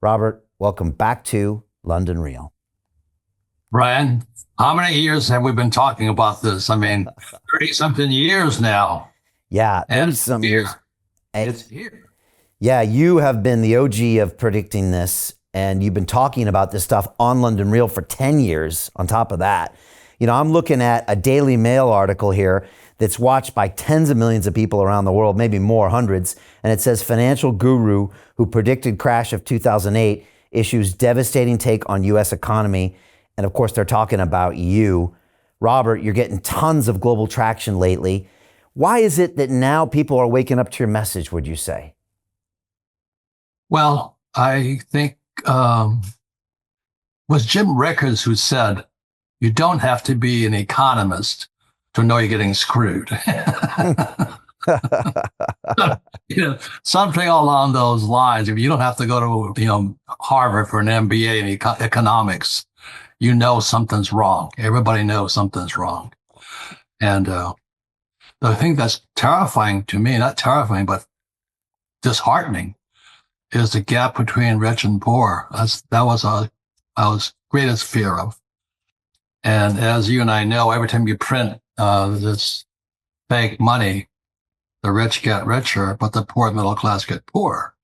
Robert, welcome back to London Real. Brian, how many years have we been talking about this? I mean, 30 something years now. Yeah, And 30 some years. it's here. Yeah, you have been the OG of predicting this, and you've been talking about this stuff on London Real for 10 years on top of that. You know, I'm looking at a Daily Mail article here that's watched by tens of millions of people around the world, maybe more, hundreds. And it says financial guru who predicted crash of 2008 issues devastating take on U.S. economy. And of course, they're talking about you. Robert, you're getting tons of global traction lately. Why is it that now people are waking up to your message, would you say? Well, I think was Jim Rickards who said, you don't have to be an economist to know you're getting screwed. Something along those lines. If you don't have to go to Harvard for an MBA in economics, you know something's wrong. Everybody knows something's wrong. And the thing that's terrifying to me, not terrifying, but disheartening, is the gap between rich and poor. That was our greatest fear of. And as you and I know, every time you print this fake money, the rich get richer, but the poor middle class get poorer.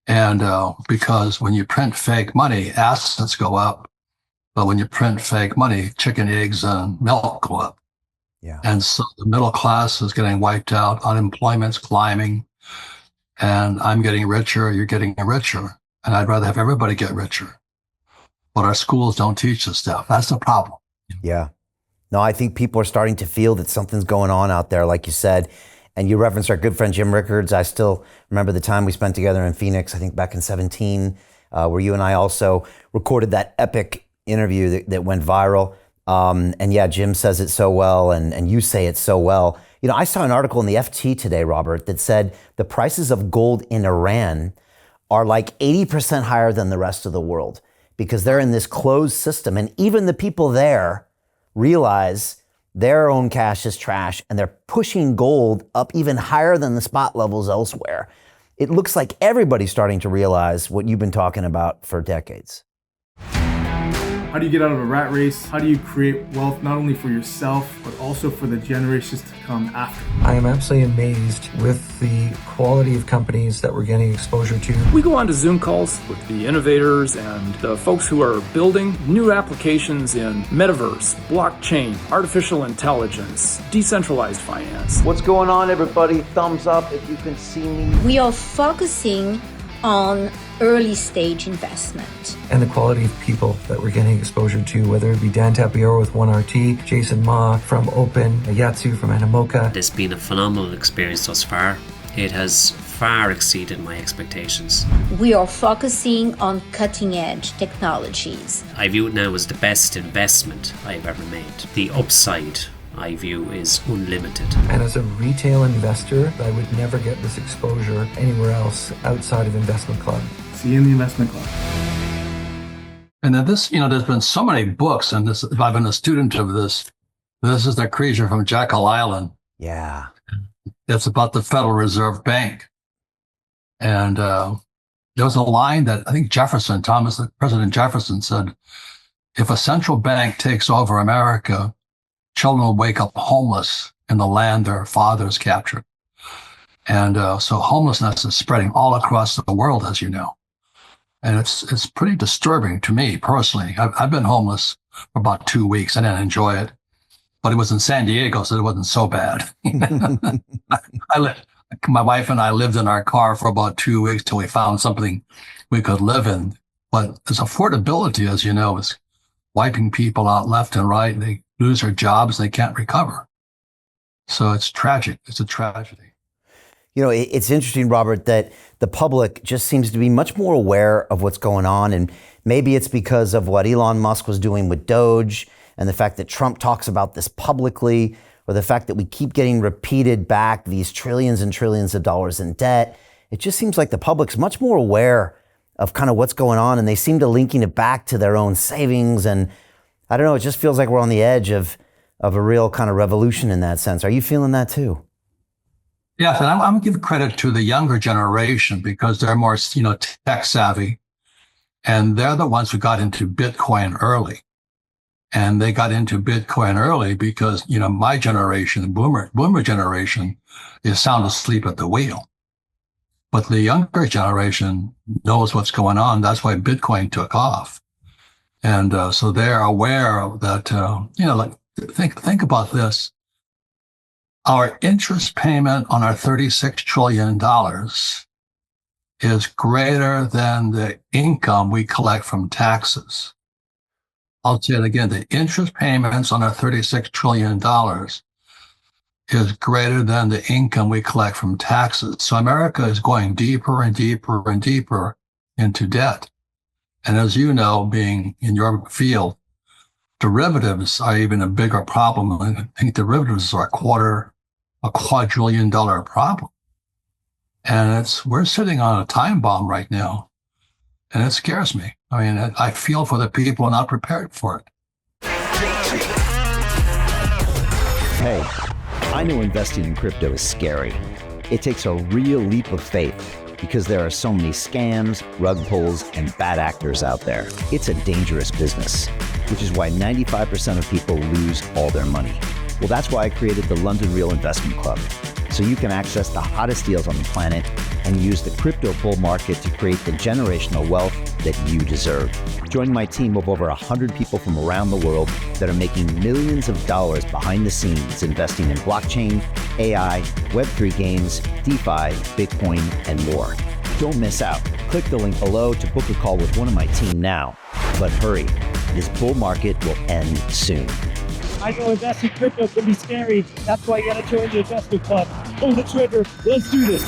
And because when you print fake money, assets go up. But when you print fake money, chicken, eggs, and milk go up. Yeah. And so the middle class is getting wiped out. Unemployment's climbing. And I'm getting richer. You're getting richer. And I'd rather have everybody get richer. But our schools don't teach this stuff. That's the problem. Yeah. No, I think people are starting to feel that something's going on out there, like you said. And you referenced our good friend Jim Rickards. I still remember the time we spent together in Phoenix, I think back in 17, where you and I also recorded that epic interview that went viral. And yeah, Jim says it so well, and you say it so well. You know, I saw an article in the FT today, Robert, that said the prices of gold in Iran are like 80% higher than the rest of the world because they're in this closed system. And even the people there realize their own cash is trash, and they're pushing gold up even higher than the spot levels elsewhere. It looks like everybody's starting to realize what you've been talking about for decades. How do you get out of a rat race? How do you create wealth not only for yourself, but also for the generations to come after? I am absolutely amazed with the quality of companies that we're getting exposure to. We go on to Zoom calls with the innovators and the folks who are building new applications in metaverse, blockchain, artificial intelligence, decentralized finance. What's going on, everybody? Thumbs up if you can see me. We are focusing on early stage investment. And the quality of people that we're getting exposure to, whether it be Dan Tapiero with 1RT, Jason Ma from Open, Yatsu from Animoca. It's been a phenomenal experience thus far. It has far exceeded my expectations. We are focusing on cutting edge technologies. I view it now as the best investment I've ever made. The upside I view is unlimited. And as a retail investor, I would never get this exposure anywhere else outside of Investment Club. See you in the investment club. And then this, there's been so many books, and this, I've been a student of this. This is The Creature from Jekyll Island. Yeah. It's about the Federal Reserve Bank. And there was a line that I think President Jefferson said, if a central bank takes over America, children will wake up homeless in the land their fathers captured. And so homelessness is spreading all across the world, as you know. And it's pretty disturbing to me personally. I've been homeless for about 2 weeks. I didn't enjoy it. But it was in San Diego, so it wasn't so bad. My wife and I lived in our car for about 2 weeks till we found something we could live in. But this affordability, as you know, is wiping people out left and right. They lose their jobs, they can't recover. So it's tragic. It's a tragedy. You know, it's interesting, Robert, that the public just seems to be much more aware of what's going on. And maybe it's because of what Elon Musk was doing with Doge and the fact that Trump talks about this publicly, or the fact that we keep getting repeated back these trillions and trillions of dollars in debt. It just seems like the public's much more aware of kind of what's going on, and they seem to linking it back to their own savings. And I don't know, it just feels like we're on the edge of a real kind of revolution in that sense. Are you feeling that too? Yes, and I'm going to give credit to the younger generation because they're more, tech savvy. And they're the ones who got into Bitcoin early. And they got into Bitcoin early because, my generation, the boomer generation, is sound asleep at the wheel. But the younger generation knows what's going on. That's why Bitcoin took off. And so they're aware that, think about this. Our interest payment on our $36 trillion is greater than the income we collect from taxes. I'll say it again. The interest payments on our $36 trillion is greater than the income we collect from taxes. So America is going deeper and deeper and deeper into debt. And as you know, being in your field, derivatives are even a bigger problem. I think derivatives are a quadrillion dollar problem. And we're sitting on a time bomb right now. And it scares me. I mean, I feel for the people not prepared for it. Hey, I know investing in crypto is scary. It takes a real leap of faith because there are so many scams, rug pulls, and bad actors out there. It's a dangerous business, which is why 95% of people lose all their money. Well, that's why I created the London Real Investment Club, so you can access the hottest deals on the planet and use the crypto bull market to create the generational wealth that you deserve. Join my team of over 100 people from around the world that are making millions of dollars behind the scenes investing in blockchain, AI, Web3 games, DeFi, Bitcoin, and more. Don't miss out. Click the link below to book a call with one of my team now. But hurry, this bull market will end soon. I know investing in crypto can be scary. That's why you gotta join the investment club. Pull the trigger. Let's do this.